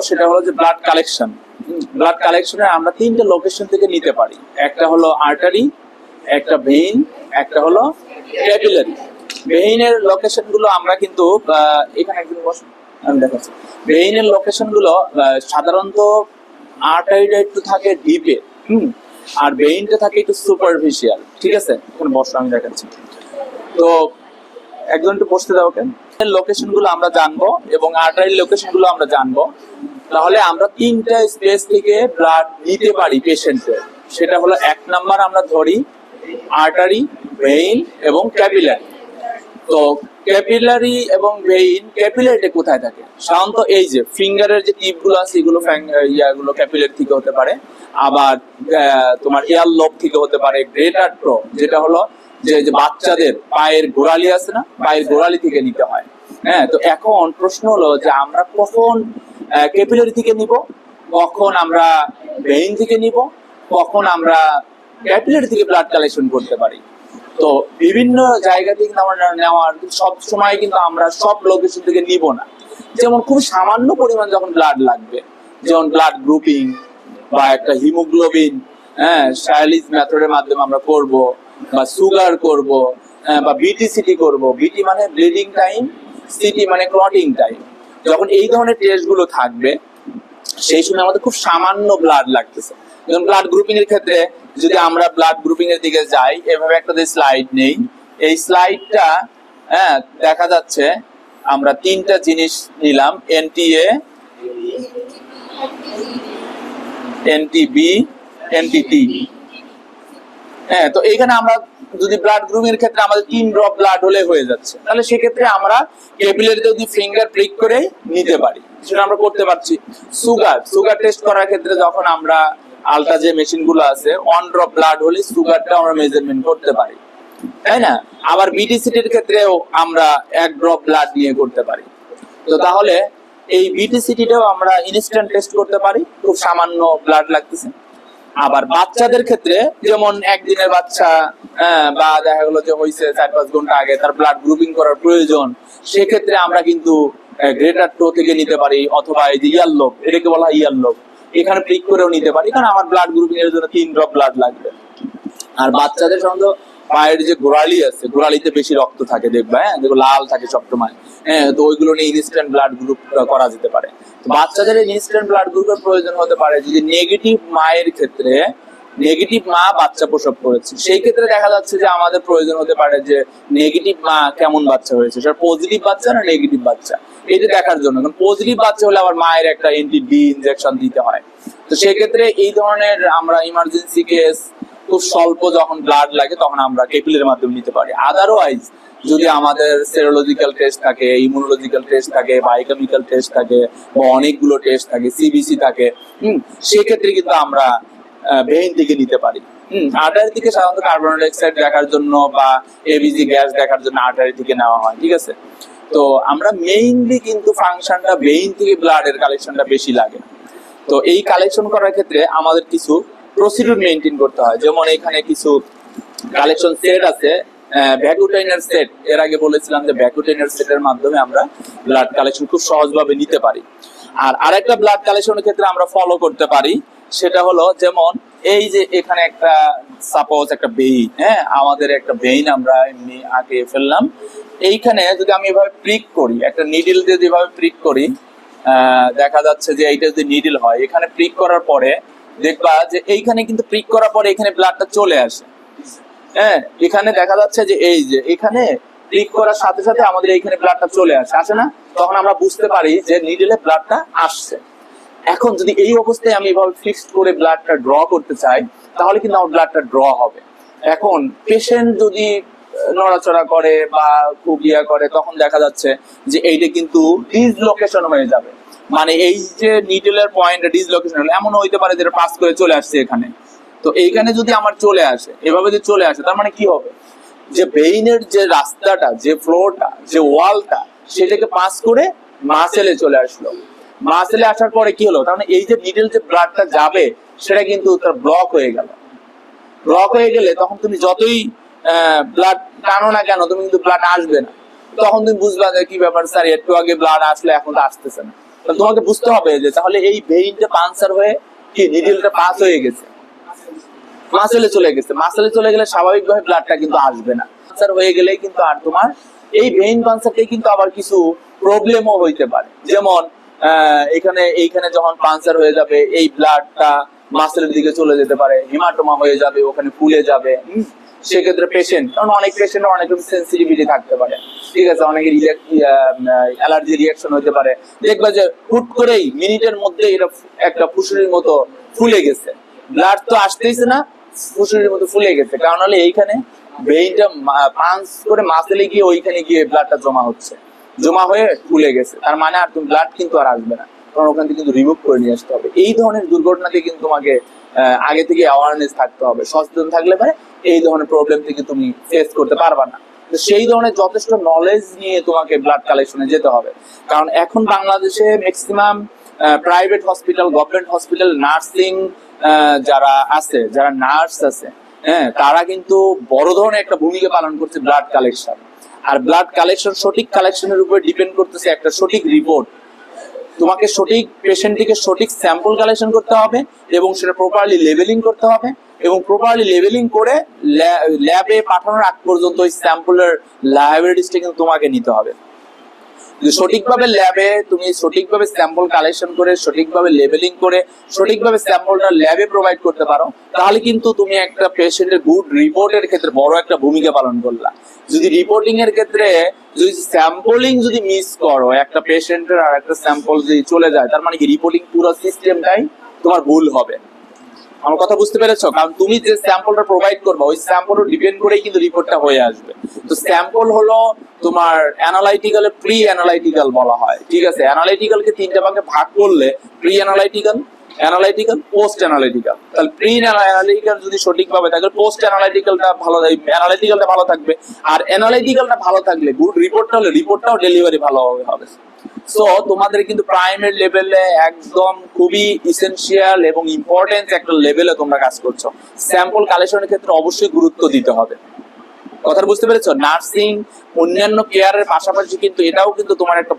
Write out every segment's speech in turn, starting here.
সেটা হলো যে ব্লাড কালেকশন। ব্লাড কালেকশনে আমরা তিনটে লোকেশন থেকে নিতে পারি, একটা হলো আর্টারি, একটা ভেইন, একটা হলো ক্যাপিলারি। ভেইনের লোকেশন গুলো আমরা কিন্তু এখানে একদিন বসে আমি দেখাচ্ছি। ভেইনের লোকেশন গুলো সাধারণত আর্টারিটা একটু থাকে ডিপে, আর ভেইনটা থাকে একটু সুপারফিশিয়াল। ঠিক আছে, এখন বসো আমি দেখাচ্ছি। তো একজন একটু বসতে দাও কেন। লোকেশন গুলো আমরা জানবো এবং আর্টারির লোকেশন গুলো আমরা জানবো, তাহলে আমরা তিনটা স্পেস থেকে ব্লাড নিতে পারি পেশেন্টের। সেটা হলো এক নাম্বার আমরা ধরি আর্টারি, ভেইন এবং ক্যাপিলারি। তো ক্যাপিলারি এবং ভেইন, ক্যাপিলারিটা কোথায় থাকে? সাধারণত এই যে ফিঙ্গারের যে টিপ গুলো আছে এগুলো ইয়াগুলো ক্যাপিলারি থেকে হতে পারে, আবার তোমার এয়ার লোব থেকে হতে পারে, গ্রেটার টো যেটা হলো যে বাচ্চাদের পায়ের গোড়ালি আছে না, পায়ের গোড়ালি থেকে নিতে হয়। হ্যাঁ, তো এখন প্রশ্ন হলো যে আমরা কখন ক্যাপিলারি থেকে নিব, কখন আমরা ভেইন থেকে নিব, কখন আমরা ক্যাপিলারি থেকে ব্লাড কালেকশন করতে পারি। তো বিভিন্ন জায়গা থেকে আমরা নেওয়ার সব সময় কিন্তু আমরা সব লোকেশন থেকে নিব না। যেমন খুব সামান্য পরিমাণ যখন ব্লাড লাগবে, যেমন ব্লাড গ্রুপিং বা একটা হিমোগ্লোবিন, শায়ালিজ মেথডের মাধ্যমে আমরা করব, বা সুগার করব, বা বিটি-সিটি করব। বিটি মানে ব্লিডিং টাইম, সিটি মানে ক্লটিং টাইম। যখন এই ধরনের টেস্ট গুলো থাকবে সেই সময় আমাদের খুব সামান্য ব্লাড লাগতেছে। যেমন ব্লাড গ্রুপিং এর ক্ষেত্রে যদি আমরা ব্লাড গ্রুপিং এর দিকে যাই, এভাবে একটা যে স্লাইড নেই, এই স্লাইডটা দেখা যাচ্ছে আমরা তিনটা জিনিস নিলাম, এনটিএ, এনটিবি, এনটিটি। হ্যাঁ, তো এইখানে আমরা যদি ব্লাড গ্রুপিং এর ক্ষেত্রে আমাদের 3 ড্রপ ব্লাড হলে হয়ে যাচ্ছে, তাহলে সেক্ষেত্রে আমরা ক্যাপিলারিতে যদি ফিঙ্গার প্রিক করে নিতে পারি, সেটা আমরা করতে পারছি। সুগার টেস্ট করার ক্ষেত্রে যখন আমরা আলট্রা যে মেশিন গুলো আছে, 1 ড্রপ ব্লাড হলে সুগারটা আমরা মেজারমেন্ট করতে পারি, তাই না? আবার বিটি-সিটির ক্ষেত্রেও আমরা 1 ড্রপ ব্লাড নিয়ে করতে পারি। তো তাহলে এই বিটি-সিটিটাও আমরা ইনস্ট্যান্ট টেস্ট করতে পারি, খুব সামান্য ব্লাড লাগতেছে। আবার বাচ্চাদের ক্ষেত্রে যেমন একদিনের বাচ্চা, বা দেখা গেলো যে হয়েছে 4-5 ঘন্টা আগে, তার ব্লাড গ্রুপিং করার প্রয়োজন, সেক্ষেত্রে আমরা কিন্তু গ্রেটার টো থেকে নিতে পারি, অথবা এই যে ইয়ার লোব, এটাকে বলা হয় ইয়ার লোব, এখানে প্রিক করেও নিতে পারি, কারণ আমার ব্লাড গ্রুপিং এর জন্য 3 ড্রপ ব্লাড লাগবে। আর বাচ্চাদের সাধারণত পায়ের যে গোড়ালি আছে, গোড়ালিতে বেশি রক্ত থাকে, দেখবা, যেগুলো লাল থাকে সবসময়, তো ওইগুলো নিয়ে ইনস্ট্যান্ট ব্লাড গ্রুপ করা যেতে পারে। বাচ্চাদের ইনস্ট্যান্ট ব্লাড গ্রুপের প্রয়োজন হতে পারে যদি নেগেটিভ মায়ের ক্ষেত্রে, নেগেটিভ মা বাচ্চা প্রসব করেছে, সেই ক্ষেত্রে দেখা যাচ্ছে যে আমাদের প্রয়োজন হতে পারে যে নেগেটিভ মা কেমন বাচ্চা হয়েছে, সেটা পজিটিভ বাচ্চা না নেগেটিভ বাচ্চা, এটা দেখার জন্য। কারণ পজিটিভ বাচ্চা হলে আবার মায়ের একটা এনটি-ডি ইনজেকশন দিতে হয়। তো সেক্ষেত্রে এই ধরনের আমরা ইমার্জেন্সি কেস, খুব স্বল্প যখন ব্লাড লাগে, তখন আমরা ক্যাপিলারির মাধ্যমে নিতে পারি। আদারওয়াইজ যদি আমাদের সেরোলজিক্যাল টেস্ট থাকে, ইমিউনোলজিক্যাল টেস্ট থাকে, বায়োকেমিক্যাল টেস্ট থাকে, বা অনেকগুলো টেস্ট থাকে, সিবিসি থাকে, সেক্ষেত্রে কিন্তু আমরা ভেইন থেকে নিতে পারি। আর্টারি থেকে সাধারণত কার্বন ডাইঅক্সাইড দেখার জন্য বা এবিজি গ্যাস দেখার জন্য আর্টারি থেকে নেওয়া হয়। ঠিক আছে, তো আমরা মেইনলি কিন্তু ফাংশনটা ভেইন থেকে ব্লাডের কালেকশনটা বেশি লাগে। তো এই কালেকশন করার ক্ষেত্রে আমাদের কিছু প্রসিডিউর মেইনটেইন করতে হয়। যেমন এখানে কিছু কালেকশন সেট আছে, ভ্যাকুটেইনার সেট। এর আগে বলেছিলাম যে ভ্যাকুটেইনার সেটের মাধ্যমে আমরা ব্লাড কালেকশন খুব সহজভাবে নিতে পারি। আর আরেকটা ব্লাড কালেকশনের ক্ষেত্রে আমরা ফলো করতে পারি, সেটা হলো যেমন এই যে এখানে একটা সাপোজ একটা ভেইন, আমাদের একটা ভেইন আমরা এমনি আগে ফেললাম, এইখানে যদি আমি এভাবে প্রিক করি, একটা নিডল দিয়ে যেভাবে প্রিক করি, দেখা যাচ্ছে যে এইটা যদি নিডল হয়, এখানে প্রিক করার পরে দেখবা যে এইখানে কিন্তু প্রিক করার পরে এখানে ব্লাডটা চলে আসে। এখানে দেখা যাচ্ছে যে এই যে এখানে প্রিক করার সাথে সাথে আমাদের এইখানে ব্লাডটা চলে আসে না, তখন আমরা বুঝতে পারি যে নিডলে ব্লাডটা আসছে। এখন যদি এই অবস্থায় আমি এভাবে ফিক্সড করে ব্লাডটা ড্র করতে চাই, তাহলে কিন্তু আমার ব্লাডটা ড্র হবে। এখন পেশেন্ট যদি নড়াচড়া করে বা খুব করে, তখন দেখা যাচ্ছে যে এইটা কিন্তু ডিসলোকেশন হয়ে যাবে। মানে এই যে নিডলের পয়েন্টটা ডিসলোকেশন হলো, এমন হইতে পারে যেটা পাস করে চলে আসছে এখানে। তো এইখানে যদি আমার চলে আসে, এভাবে যদি চলে আসে, তার মানে কি হবে, যে ভেইনের যে রাস্তাটা, যে ফ্লোরটা, যে ওয়ালটা, সেটাকে পাস করে মাসেলে চলে আসলো। মাসেলে আসার পরে কি হলো, তার মানে এই যে নিডল যে ব্লাডটা যাবে, সেটা কিন্তু তার ব্লক হয়ে গেল। ব্লক হয়ে গেলে তখন তুমি যতই ব্লাড টানো না কেন, তুমি কিন্তু ব্লাড আসবে না। তখন তুমি বুঝবা যে কি ব্যাপার স্যার, একটু আগে ব্লাড আসলে এখন তো আসতেছে না। তোমাকে বুঝতে হবে যে তাহলে এই ভেইনটা পাঞ্চার হয়ে কি নিডলটা পাস হয়ে গেছে, মাসেলে চলে গেছে, মাসেলে চলে গেলে স্বাভাবিকভাবে ব্লাডটা কিন্তু আসবে না। পাঞ্চার হয়ে গেলেই কিন্তু আর তোমার এই ভেইন পাঞ্চারটাই কিন্তু আবার কিছু প্রবলেমও হইতে পারে। যেমন এইখানে যখন পাঞ্চার হয়ে যাবে এই ব্লাডটা মাসেলের দিকে চলে যেতে পারে, হিমাটোমা হয়ে যাবে, ওখানে ফুলে যাবে। সেক্ষেত্রে পেশেন্ট, কারণ অনেক পেশেন্টের অনেক রকম সেন্সিটিভিটি থাকতে পারে, ঠিক আছে, অনেকের অ্যালার্জি রিয়াকশন হতে পারে। দেখবা যে হুট করেই মিনিটের মধ্যে এটা একটা ফুসুরির মতো ফুলে গেছে, ব্লাড তো আসতেইছে না, ফুসুরির মতো ফুলে গেছে, কারণ হলে এইখানে ভেইনটা পাঞ্চ করে মাসেলে গিয়ে ওইখানে গিয়ে ব্লাডটা জমা হচ্ছে, জমা হয়ে ফুলে গেছে। তার মানে আর তুমি ব্লাড কিন্তু আর আসবে না, কারণ ওখান থেকে কিন্তু রিমুভ করে নিয়ে আসতে হবে। এই ধরনের দুর্ঘটনাতে কিন্তু তোমাকে আগে থেকে অ্যাওয়ারনেস থাকতে হবে, সচেতন থাকলে পরে এই ধরনের প্রবলেম থেকে তুমি ফেস করতে পারবা না। তো সেই ধরনের যথেষ্ট নলেজ নিয়ে তোমাকে ব্লাড কালেকশনে যেতে হবে, কারণ এখন বাংলাদেশে maximum private hospital, government hospital, nursing যারা আছে, যারা নার্স আছে, হ্যাঁ, তারা কিন্তু বড় ধরনের একটা ভূমিকা পালন করছে ব্লাড কালেকশন। আর ব্লাড কালেকশন, সঠিক কালেকশনের উপর ডিপেন্ড করতেছে একটা সঠিক রিপোর্ট। তোমাকে সঠিক পেশেন্টটিকে সঠিক স্যাম্পল কালেকশন করতে হবে এবং সেটা প্রপারলি লেবেলিং করতে হবে, এবং প্রপারলি লেবেলিং করে ল্যাবে পাঠানোর আগ পর্যন্ত ওই স্যাম্পলের লাইব্রেরিজটা কিন্তু তোমাকে নিতে হবে। সঠিকভাবে ল্যাবে তুমি সঠিকভাবে স্যাম্পল কালেকশন করে, সঠিকভাবে লেবেলিং করে, সঠিকভাবে স্যাম্পলটা ল্যাবে প্রোভাইড করতে পারো, তাহলে কিন্তু তুমি একটা পেশেন্টের গুড রিপোর্টের ক্ষেত্রে বড় একটা ভূমিকা পালন করলা। যদি রিপোর্টিং এর ক্ষেত্রে যদি স্যাম্পলিং যদি মিস করো, একটা পেশেন্টের আর একটা স্যাম্পল যদি চলে যায়, তার মানে কি রিপোর্টিং পুরো সিস্টেমটাই তোমার ভুল হবে। আমার কথা বুঝতে পেরেছো? কারণ তুমি যে স্যাম্পলটা প্রোভাইড করবে ওই স্যাম্পলের ডিপেন্ড করেই কিন্তু রিপোর্টটা হয়ে আসবে। তো স্যাম্পল হলো তোমার অ্যানালাইটিক্যাল, প্রি অ্যানালাইটিক্যাল বলা হয়, ঠিক আছে। অ্যানালাইটিক্যালকে তিনটা ভাগে ভাগ করলে pre analytical, analytical, post analytical. তাহলে প্রি অ্যানালাইটিক্যাল যদি সঠিকভাবে থাকে, পোস্ট অ্যানালাইটিক্যালটা ভালো, অ্যানালাইটিক্যালটা ভালো থাকবে। আর অ্যানালাইটিক্যালটা ভালো থাকলে গুড রিপোর্টটা হলে রিপোর্টটাও ডেলিভারি ভালোভাবে হবে। সো তোমাদের কিন্তু প্রাইমারি লেভেলে একদম খুবই ইসেনশিয়াল এবং ইম্পর্টেন্ট একটা লেভেলে তোমরা কাজ করছো। স্যাম্পল কালেকশনের ক্ষেত্রে অবশ্যই গুরুত্ব দিতে হবে। কথা বুঝতে পেরেছো? নার্সিং, অন্যান্য কেয়ারের পাশাপাশি কিন্তু এটাও কিন্তু তোমার একটা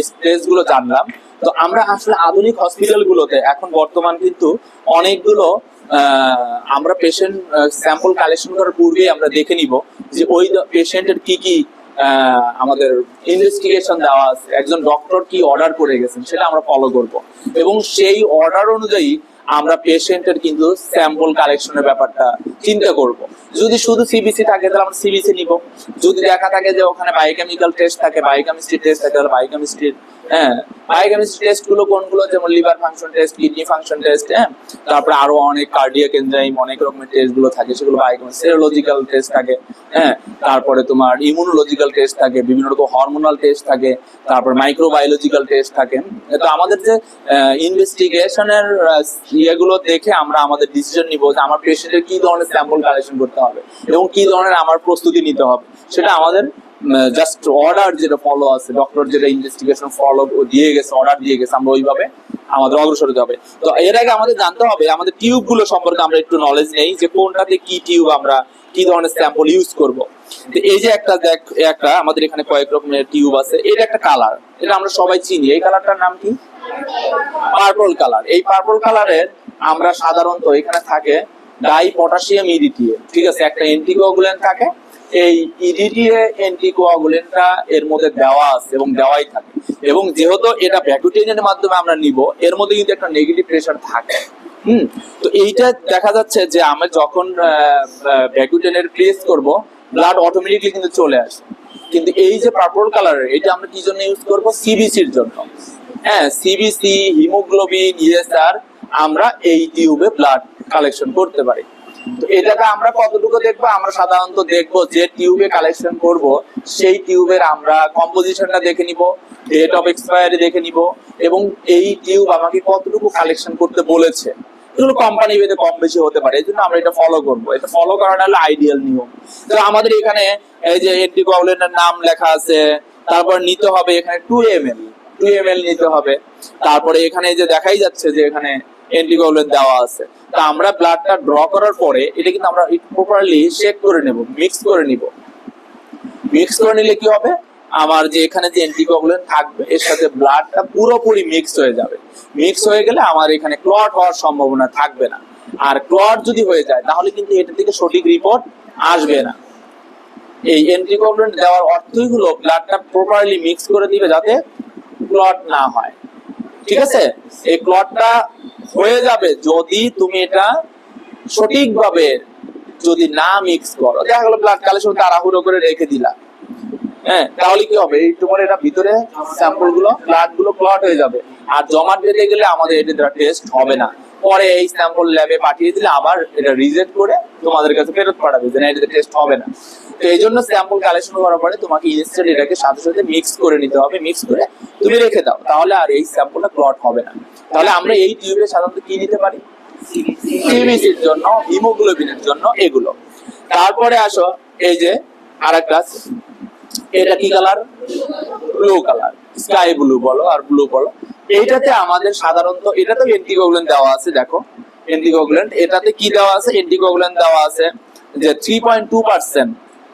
স্টেজ গুলো জানলাম। তো আমরা আসলে আধুনিক হসপিটাল গুলোতে এখন বর্তমান কিন্তু অনেকগুলো আমরা পেশেন্ট স্যাম্পল কালেকশন করার পূর্বেই আমরা দেখে নিব যে ওই পেশেন্টের কি কি আমাদের ইনভেস্টিগেশন দেওয়া আছে, একজন ডক্টর কি অর্ডার করে গেছেন সেটা আমরা ফলো করব, এবং সেই অর্ডার অনুযায়ী আমরা পেশেন্টের কিন্তু স্যাম্পল কালেকশনের ব্যাপারটা চিন্তা করব। যদি শুধু সিবিসি থাকে তাহলে আমরা সিবিসি নিব, যদি দেখা থাকে যে ওখানে বায়োকেমিক্যাল টেস্ট থাকে, বায়োকেমিস্ট্রি টেস্ট থাকে, তাহলে বায়োকেমিস্ট্রির বায়োকেমিস্ট্রি টেস্ট গুলো কোনগুলো, যেমন liver function test, kidney function test, তারপরে আরো অনেক কার্ডিয়াক এনজাইম, অনেক রকমের টেস্ট গুলো থাকে, সেগুলো বায়োকেমিস্ট্রি। সেরোলজিক্যাল টেস্ট থাকে, তারপরে তোমার ইমিউনোলজিক্যাল টেস্ট থাকে, বিভিন্ন রকম হরমোনাল টেস্ট থাকে, তারপর মাইক্রোবায়োলজিক্যাল টেস্ট থাকে। তো আমাদের যে ইনভেস্টিগেশনের ইয়েগুলো দেখে আমরা আমাদের ডিসিশন নিব যে আমার পেশেন্টের কি ধরনের স্যাম্পল কালেকশন করতে হবে এবং কি ধরনের আমার প্রস্তুতি নিতে হবে। সেটা আমাদের জাস্ট অর্ডার যেটা ফলো আছে, ডক্টর যেটা ইনভেস্টিগেশন ফলো দিয়ে গেছে, অর্ডার দিয়ে গেছে, আমরা ওইভাবে আমাদের অগ্রসর হতে হবে। তো এর আগে আমাদের জানতে হবে আমাদের টিউব গুলো সম্পর্কে আমরা একটু নলেজ নেই, যে কোনটাতে কি টিউব আমরা কি ধরনের স্যাম্পল ইউজ করব। তো এই যে একটা আমাদের এখানে কয়েক রকমের টিউব আছে, এটা একটা কালার, এটা আমরা সবাই চিনি। এই কালারটার নাম কি? Purple colour. এই পার্পল কালারের আমরা সাধারণত এখানে থাকে ডাই পটাশিয়াম ইডিটিএ, ঠিক আছে, একটা অ্যান্টিকোয়াগুলেন্ট থাকে। এই ইডিটিএ অ্যান্টিকোয়াগুলেন্টটা এর মধ্যে দেওয়া আছে এবং দেওয়াই থাকে, এবং যেহেতু এটা ভ্যাকুটেনের মাধ্যমে আমরা নিব, এর মধ্যে কিন্তু একটা নেগেটিভ প্রেসার থাকে। তো এইটা দেখা যাচ্ছে যে আমরা যখন ভ্যাকুটেনের প্রেস করব, ব্লাড অটোমেটিকলি কিন্তু চলে আসে। কিন্তু এই যে পার্পল কালারের, এটা আমরা কি জন্য ইউজ করব? সিবিসির জন্য। সিবিসি, হিমোগ্লোবিন, ইএসআর আমরা এই টিউবে ব্লাড কালেকশন করতে পারি। তো এটাকে আমরা কতটুকু দেখবো? আমরা সাধারণত দেখবো যে টিউবে কালেকশন করব সেই টিউবের আমরা কম্পোজিশনটা দেখে নিব, ডেট অফ এক্সপায়ারি দেখে নিব, এবং এই টিউব আমাকে কতটুকু কালেকশন করতে বলেছে। এগুলো কোম্পানি ভেদে কম বেশি হতে পারে, এই জন্য আমরা এটা ফলো করবো। এটা ফলো করাটা হলো আইডিয়াল নিয়ম। তো আমাদের এখানে এই যে অ্যান্টিকোয়াগুলেন্টের নাম লেখা আছে, তারপর নিতে হবে এখানে 2 ml নিতে হবে। তারপরে এখানে যে দেখাই যাচ্ছে যে এখানে অ্যান্টিকোয়াগুলেন্ট দেওয়া আছে। তা আমরা ব্লাডটা ড্র করার পরে এটা কিন্তু আমরা প্রপারলি শেক করে নেব, মিক্স করে নিব। মিক্স করে নিলে কি হবে? আমার যে এখানে যে অ্যান্টিকোয়াগুলেন্ট থাকবে এর সাথে ব্লাডটা পুরোপুরি মিক্স হয়ে যাবে। মিক্স হয়ে গেলে আমার এখানে ক্লট হওয়ার সম্ভাবনা থাকবে না। আর ক্লট যদি হয়ে যায় তাহলে কিন্তু এটা থেকে সঠিক রিপোর্ট আসবে না। এই অ্যান্টিকোয়াগুলেন্ট দেওয়ার অর্থই হলো ব্লাডটা প্রপারলি মিক্স করে দিবে যাতে ক্লট না হয়। ঠিক আছে, এই ক্লটটা হয়ে যাবে যদি তুমি এটা সঠিকভাবে যদি না মিক্স করো। দেখা গেলো ব্লাড কালেকশন তাড়াহুড়ো করে রেখে দিলা, হ্যাঁ, তাহলে কি হবে, এই তোমার এটা ভিতরে স্যাম্পল গুলো ব্লাড গুলো ক্লট হয়ে যাবে। আর জমাট বেঁধে গেলে আমাদের এটা টেস্ট হবে না। পরে এই স্যাম্পল ল্যাবে পাঠিয়ে দিলে আবার এটা রিজেক্ট করে তোমাদের কাছে ফেরত পাঠাবে যে না এটা টেস্ট হবে না। তো এই জন্য স্যাম্পল কালেকশন করার পরে তোমাকে ইনস্ট্যান্ট এটাকে সাথে সাথে মিক্স করে নিতে হবে। মিক্স করে তুমি রেখে দাও, তাহলে আর এই স্যাম্পলটা ক্লট হবে না। তাহলে আমরা এই টিউবে সাধারণত কি নিতে পারি, সিবিসির জন্য, হিমোগ্লোবিনের জন্য এগুলো। তারপরে আসো এই যে আরেকটা, এটা কি colour, blue colour, sky blue বলো আর ব্লু বলো। এইটাতে আমাদের সাধারণত এটাতে অ্যান্টিকোয়াগুলেন্ট দেওয়া আছে। দেখো অ্যান্টিকোয়াগুলেন্ট এটাতে কি দেওয়া আছে, অ্যান্টিকোয়াগুলেন্ট দেওয়া আছে যে 3.2%,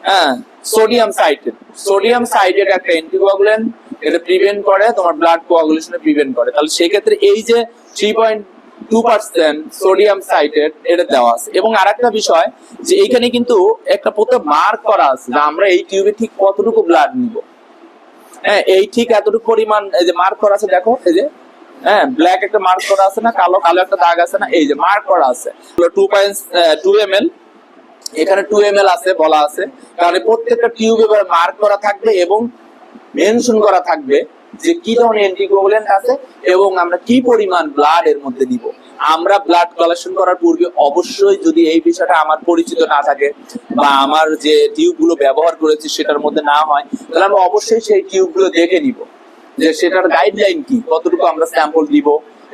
হ্যাঁ, সোডিয়াম সাইট্রেট। সোডিয়াম সাইট্রেট একটা অ্যান্টিকোয়াগুলেন্ট, এটা প্রিভেন্ট করে তোমার ব্লাড কোয়াগুলেশনে প্রিভেন্ট করে। তাহলে সেই ক্ষেত্রে এই যে 3.2% সোডিয়াম সাইট্রেট এটা দেওয়া আছে। এবং আরেকটা বিষয় যে এইখানে কিন্তু একটা প্রথম মার্ক করা আছে যে আমরা এই টিউবে ঠিক কতটুকু ব্লাড নিব। হ্যাঁ, এই ঠিক এতটুকু পরিমাণ এই যে মার্ক করা আছে, দেখো এই যে, হ্যাঁ, ব্ল্যাক একটা মার্ক করা আছে না, কালো কালো একটা দাগ আছে না, এই যে মার্ক করা আছে 2.2 ml। এখানে 2 ml আছে বলা আছে, কারণ প্রত্যেকটা টিউবে মার্ক করা থাকবে এবং মেনশন করা থাকবে যে কি ধরনের অ্যান্টিকোয়াগুলেন্ট আছে এবং আমরা কি পরিমাণ ব্লাড এর মধ্যে নিব। আমরা ব্লাড কালেকশন করার পূর্বে অবশ্যই যদি এই বিষয়টা আমার পরিচিত না থাকে বা আমার যে টিউবগুলো ব্যবহার করেছি সেটার মধ্যে না হয়, তাহলে আমরা অবশ্যই সেই টিউবগুলো দেখে নিব যে সেটার গাইডলাইন কি, কতটুকু আমরা স্যাম্পল দিব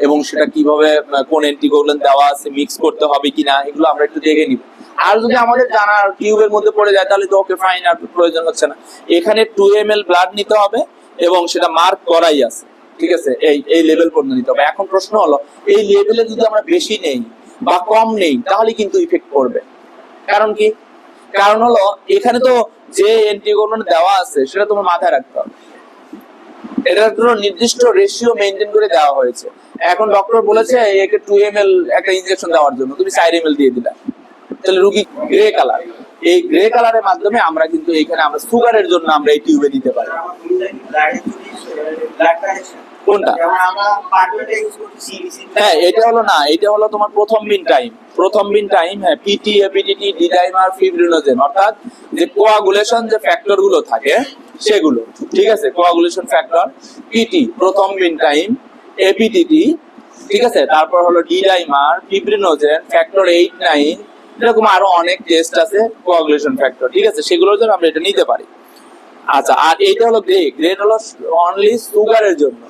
এবং সেটা কিভাবে কোন অ্যান্টিকোয়াগুলেন্ট দেওয়া আছে, মিক্স করতে হবে কিনা, এগুলো আমরা একটু দেখে নিব। আর যদি আমাদের জানা টিউবের মধ্যে পড়ে যায় তাহলে তো ওকে ফাইন, আর প্রয়োজন হচ্ছে না। এখানে 2 ml ব্লাড নিতে হবে এবং সেটা মার্ক করাই আছে, ঠিক আছে, এই লেভেল পর্যন্ত নিতে হবে। এখন প্রশ্ন হলো এই লেভেলে যদি আমরা বেশি নেই বা কম নেই তাহলে কিন্তু ইফেক্ট করবে। কারণ কি, কারণ হলো এখানে তো যে অ্যান্টিকোয়াগুলেন্ট দেওয়া আছে সেটা তোমার মাথায় রাখতে হবে, এটার জন্য নির্দিষ্ট রেশিও মেইনটেইন করে দেওয়া হয়েছে। এখন ডক্টর বলেছে একে 2 ml একটা ইনজেকশন দেওয়ার জন্য, তুমি 4 ml দিয়ে দিলা, তাহলে রোগী গ্রে কালার, এই গ্রে কালারের মাধ্যমে আমরা কিন্তু এখানে আমরা সুগারের জন্য আমরা এই টিউবে দিতে পারি। কোনটা, হ্যাঁ, এটা হলো না, এটা হলো তোমার প্রথম বিন টাইম, হ্যাঁ, পিটি, এপিডিটি, ডিডাইমার, ফিব্রিনোজেন, অর্থাৎ যে কোয়াগুলেশন যে ফ্যাক্টর গুলো থাকে সেগুলো, ঠিক আছে, কোয়াগুলেশন ফ্যাক্টর, পিটি প্রথম বিন টাইম, এপিডিটি, ঠিক আছে, তারপর হলো ডিডাইমার, ফিব্রিনোজেন, ফ্যাক্টর 8, 9, এরকম আরো অনেক টেস্ট আছে কোয়াগুলেশন ফ্যাক্টর, ঠিক আছে, সেগুলোর জন্য আমরা এটা নিতে পারি। আচ্ছা, আর এইটা হলো গ্রেড হলো অনলি সুগারের জন্য,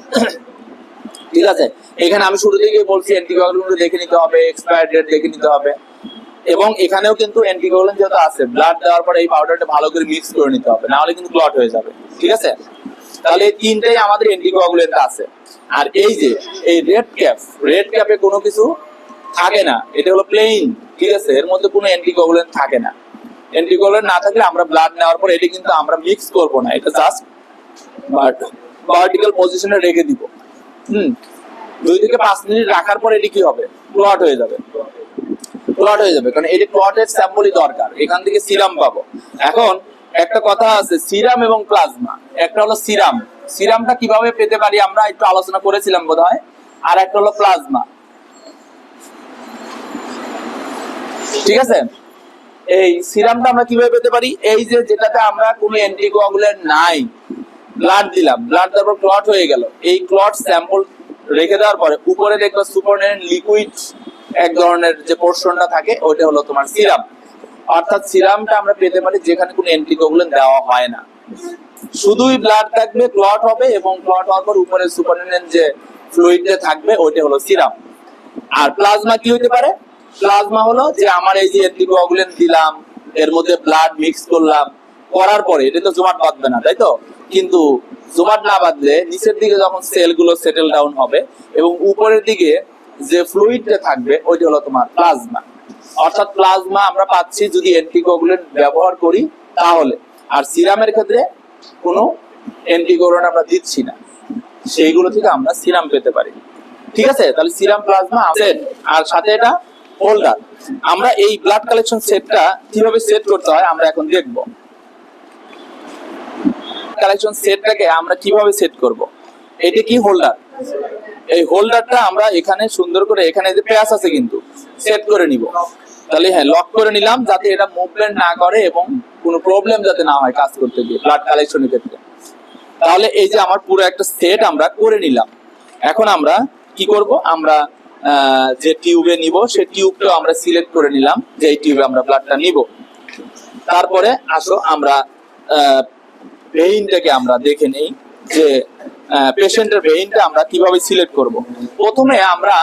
ঠিক আছে। এখানে আমি শুরু থেকে বলছি অ্যান্টিকোয়াগুলেন্ট দেখে নিতে হবে, এক্সপায়ার ডেট দেখে নিতে হবে, এবং এখানেও কিন্তু অ্যান্টিকোয়াগুলেন্ট যেহেতু আছে ব্লাড দেওয়ার পরে এই পাউডারটা ভালো করে মিক্স করে নিতে হবে, না হলে কিন্তু ক্লট হয়ে যাবে, ঠিক আছে। তাহলে এই তিনটাই আমাদের অ্যান্টিকোয়াগুলেন্ট আছে। আর এই যে এই রেড ক্যাপে কোনো কিছু থাকে না, এটা হলো প্লেন, ঠিক আছে, এর মধ্যে কোনো অ্যান্টিকোয়াগুলেন্ট থাকে না। অ্যান্টিকোয়াগুলেন্ট না থাকলে আমরা ব্লাড নেওয়ার পর এটা কিন্তু আমরা মিক্স করব না, এটা জাস্ট ভার্টিক্যাল পজিশনে রেখে দিব। 2 থেকে 5 মিনিট রাখার পর এটি কি হবে, ক্লট হয়ে যাবে, কারণ এটি ক্লটের স্যাম্পলই দরকার, এখান থেকে সিরাম পাবো। এখন একটা কথা আছে, সিরাম এবং প্লাজমা, একটা হলো সিরামটা কিভাবে পেতে পারি আমরা একটু আলোচনা করেছিলাম বোধহয়, আর একটা হলো প্লাজমা, ঠিক আছে। এই সিরামটা আমরা কিভাবে পেতে পারি, এই যে যেটাতে আমরা কোনো অ্যান্টিকোয়াগুলেন্ট নাই, ব্লাড দিলাম, ব্লাড তারপর ক্লট হয়ে গেল, এই ক্লট স্যাম্পল রেখে দেওয়ার পরে উপরে দেখবে সুপারনেন্ট লিকুইড এক ধরনের যে পোর্শনটা থাকে ওইটা হলো তোমার সিরাম। অর্থাৎ সিরামটা আমরা পেতে পারি যেখানে কোনো অ্যান্টিকোয়াগুলেন্ট দেওয়া হয় না, শুধুই ব্লাড থাকবে, ক্লট হবে এবং ক্লট হওয়ার পর উপরে সুপারনেন্ট যে ফ্লুইডটা থাকবে ওইটা হলো সিরাম। আর প্লাজমা কি হতে পারে, প্লাজমা হলো যে আমার এই যে অ্যান্টিকোয়াগুলেন্ট দিলাম, এর মধ্যে ব্লাড মিক্স করলাম, করার পরে এটা তো জমাট বাঁধবে না, তাই তো, কিন্তু জমাট না বাঁধলে নিচের দিকে যখন সেলগুলো সেটেল ডাউন হবে এবং উপরের দিকে যে ফ্লুইডটা থাকবে ওইটা হলো তোমার প্লাজমা। অর্থাৎ প্লাজমা আমরা পাচ্ছি যদি অ্যান্টিকোয়াগুলেন্ট ব্যবহার করি তাহলে। আর সিরামের ক্ষেত্রে কোনো অ্যান্টিকোরোনা আমরা দিচ্ছি না, সেইগুলো থেকে আমরা সিরাম পেতে পারি। ঠিক আছে, তাহলে সিরাম প্লাজমা সেট আর সাথে এটা হোল্ডার। আমরা এই ব্লাড কালেকশন সেটটা কিভাবে সেট করতে হয় আমরা এখন দেখব। কালেকশন সেটটাকে আমরা কিভাবে সেট করব, এটা কি হোল্ডার, এই হোল্ডারটা আমরা এখানে সুন্দর করে এখানে যে প্যাচ আছে কিন্তু সেট করে নিব। তাহলে হ্যাঁ লক করে নিলাম যাতে এটা মুভমেন্ট না করে এবং কোনো প্রবলেম যাতে না হয় কাজ করতে গিয়ে ব্লাড কালেকশনের ক্ষেত্রে। তাহলে এই যে আমার পুরো একটা সেট আমরা করে নিলাম। এখন আমরা কি করব, আমরা যে টিউবে নিব সেই টিউবটাও আমরা সিলেক্ট করে নিলাম যে এই টিউবে আমরা ব্লাডটা নিব। তারপরে আসো আমরা ভেইনটাকে আমরা দেখে নেই যে পেশেন্টের ভেইনটা আমরা কিভাবে সিলেক্ট করব। প্রথমে আমরা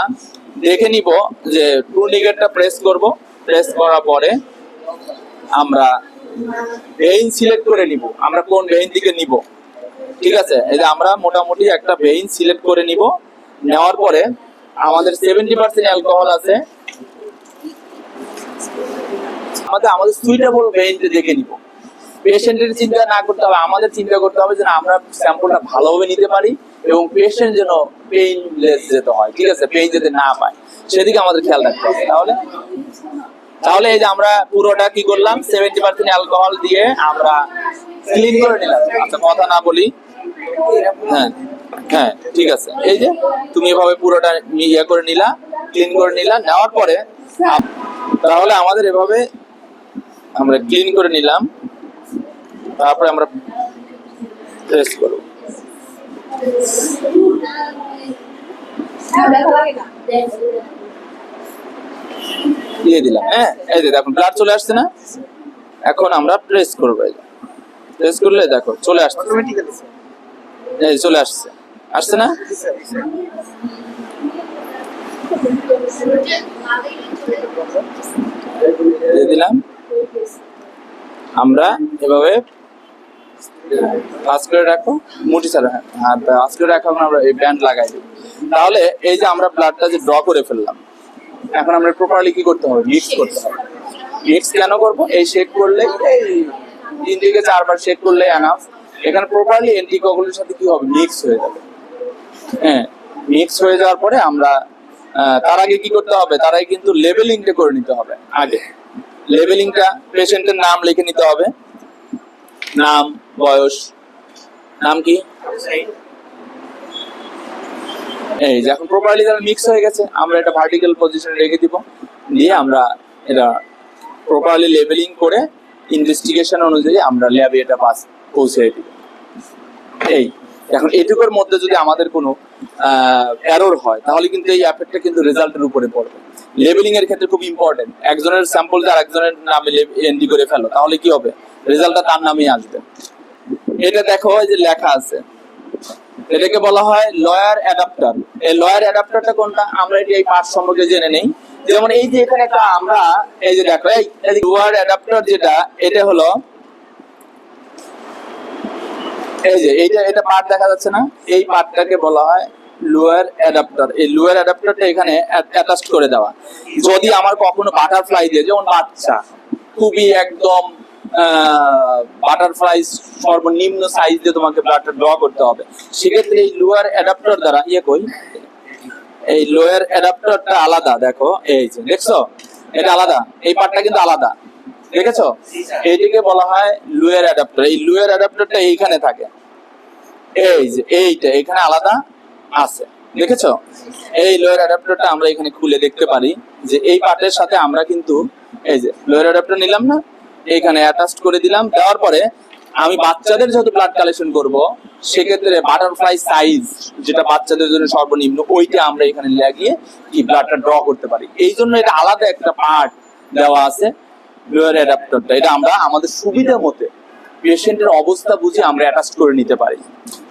দেখে নিব যে টুর্নিকেটটা প্রেস করব, প্রেস করার পরে আমরা ভেইন সিলেক্ট করে নিব, আমরা কোন ভেইন থেকে নিব। ঠিক আছে, এই যে আমরা মোটামুটি একটা ভেইন সিলেক্ট করে নিব। নেওয়ার পরে আমাদের 70% অ্যালকোহল আছে, আমাদের সুইটেবল ভেইনটা দেখে নিব। পেশেন্টের চিন্তা না করতে হবে, আমাদের চিন্তা করতে হবে যে আমরা স্যাম্পলটা ভালোভাবে নিতে পারি এবং পেশেন্ট যেন পেইনলেস যেতে হয়। ঠিক আছে, পেইন যেতে না পায় সেদিকে আমাদের খেয়াল রাখতে হবে। তাহলে এই যে আমরা পুরোটা কি করলাম, 70% অ্যালকোহল দিয়ে আমরা ক্লিন করে নিলাম। আচ্ছা কথা না বলি, হ্যাঁ হ্যাঁ ঠিক আছে। এই যে তুমি এভাবে পুরোটা ইয়ে করে নিলা, ক্লিন করে নিলা। নেওয়ার পরে তাহলে আমাদের এভাবে আমরা ক্লিন করে নিলাম, তারপরে আমরা প্রেস করব। দিয়ে দিলাম, হ্যাঁ এই যে দেখুন ব্লাড চলে আসছে না। এখন আমরা প্রেস করবো, প্রেস করলে দেখো চলে আসছে, এই চলে আসছে, আসছে না। দিয়ে দিলাম, আমরা এভাবে পাস করে রাখো, মুঠি ছাড়া হ্যাঁ পাস করে রাখো। আমরা এই ব্যান্ড লাগাই দিই। তাহলে এই যে আমরা ব্লাডটা যে ড্র করে ফেললাম, এখন আমরা প্রপারলি কি করতে হবে, মিক্স করতে হবে। মিক্স কেন করবো, এই শেক করলে এই 3 থেকে 4 বার শেক করলে এনাফ। এখানে প্রপারলি অ্যান্টিকোগুলোর সাথে কি হবে, মিক্স হয়ে যাবে। হ্যাঁ মিক্স হয়ে যাওয়ার পরে আমরা তার আগে কি করতে হবে, তার আগে কিন্তু লেবেলিংটা করে নিতে হবে। আগে লেবেলিংটা পেশেন্টের নাম লিখে নিতে হবে, নাম, বয়স, নাম কি, এই যে এখন প্রপারলি তারা মিক্স হয়ে গেছে। আমরা এটা ভার্টিক্যাল পজিশনে রেখে দিব, দিয়ে আমরা এটা প্রপারলি লেবেলিং করে ইনভেস্টিগেশন অনুযায়ী আমরা ল্যাবে এটা পৌঁছে দিব। এই এখন এটুকুর মধ্যে যদি আমাদের কোনো এরর হয় তাহলে কিন্তু এই এফেক্টটা কিন্তু রেজাল্টের উপরে পড়বে। লেবেলিং এর ক্ষেত্রে খুব ইম্পর্টেন্ট। একজনের স্যাম্পল আর একজনের নামে এন্ট্রি করে ফেলো, তাহলে কি হবে, রেজাল্টটা তার নামেই আসবে। এটা দেখো এই যে লেখা আছে, এটাকে বলা হয় লয়ার অ্যাডাপ্টার। এই লয়ার অ্যাডাপ্টারটা কোনটা, আমরা এই পার্ট সম্পর্কে জেনে নেই। যেমন এই যে এখানে একটা আমরা এই যে দেখো এই লয়ার অ্যাডাপ্টার যেটা, এটা হলো এই যে এটা পার্ট দেখা যাচ্ছে না, এই পার্টটাকে বলা হয় লোয়ার অ্যাডাপ্টার। এই লোয়ার অ্যাডাপ্টারটা এখানে অ্যাটাচ করে দেওয়া। যদি আমার কখনো বাটারফ্লাই দিয়ে, যেমন বাচ্চা খুবই একদম বাটারফ্লাই সর্বনিম্ন সাইজ দিয়ে তোমাকে ব্লাডটা ড্র করতে হবে, সেক্ষেত্রে এই লোয়ার অ্যাডাপ্টার দ্বারা এই লোয়ার অ্যাডাপ্টারটা আলাদা। দেখো এই যে দেখছো, এটা আলাদা, এই পার্টটা কিন্তু আলাদা, দেখেছো, এইটাকে বলা হয় লোয়ার অ্যাডাপ্টার। এই লোয়ার অ্যাডাপ্টারটা এইখানে থাকে, এই যে এইটা এখানে আলাদা আছে, দেখেছো। এই লোয়ার অ্যাডাপ্টারটা আমরা এখানে খুলে দেখতে পারি যে এই পার্টের সাথে আমরা কিন্তু এই যে লোয়ার অ্যাডাপ্টার নিলাম না, এইখানে অ্যাটাচ করে দিলাম। দেওয়ার পরে আমি বাচ্চাদের যেহেতু ব্লাড কালেকশন করব, সেক্ষেত্রে বাটারফ্লাই সাইজ যেটা বাচ্চাদের জন্য সর্বনিম্ন, ওইটা আমরা এখানে লাগিয়ে কি ব্লাডটা ড্র করতে পারি। এই জন্য এটা আলাদা একটা পার্ট দেওয়া আছে লোয়ার অ্যাডাপ্টারটা। এটা আমরা আমাদের সুবিধা মতে পেশেন্টের অবস্থা বুঝে আমরা অ্যাটাচ করে নিতে পারি।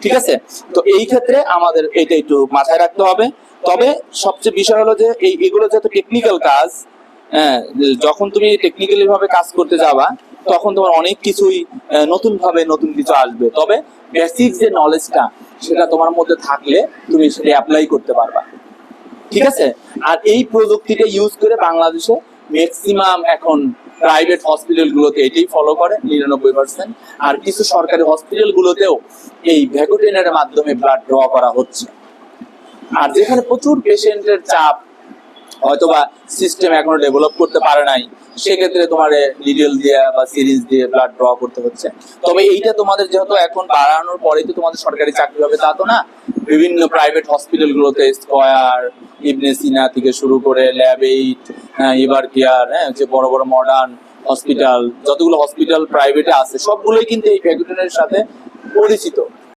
ঠিক আছে, তো এই ক্ষেত্রে আমাদের এটা একটু মাথায় রাখতে হবে। তবে সবচেয়ে বিষয় হলো যে এগুলো যেহেতু টেকনিক্যাল কাজ, হ্যাঁ যখন তুমি টেকনিক্যালি ভাবে কাজ করতে যাবা তখন তোমার অনেক কিছুই নতুন কিছু আসবে। তবে বেসিক যে নলেজটা সেটা তোমার মধ্যে থাকলে তুমি সেটা অ্যাপ্লাই করতে পারবা। ঠিক আছে, আর এই প্রযুক্তিটা ইউজ করে বাংলাদেশে ম্যাক্সিমাম এখন প্রাইভেট হসপিটালগুলোতে এটাই ফলো করে 99%। আর কিছু সরকারি হসপিটালগুলোতেও এই ভ্যাকুটেনের মাধ্যমে ব্লাড ড্র করা হচ্ছে। আর যেখানে প্রচুর পেশেন্টের চাপ, হয়তোবা সিস্টেম এখনো ডেভেলপ করতে পারে নাই, সেক্ষেত্রে তোমার নিডল দিয়ে বা সিরিঞ্জ দিয়ে ব্লাড ড্র করতে হচ্ছে। তবে এইটা তোমাদের যেহেতু এখন বাড়ানোর পরেই তো তোমাদের সরকারি চাকরি হবে তা তো না। বিভিন্ন প্রাইভেট হসপিটালগুলোতে স্কয়ার, ইবনে সিনা থেকে শুরু করে ল্যাব 8, এবার কেয়ার, যে বড় বড় মডার্ন হসপিটাল, যতগুলো হসপিটাল প্রাইভেটে আছে সবগুলোই কিন্তু এই ভ্যাকুটেনের সাথে পরিচিত।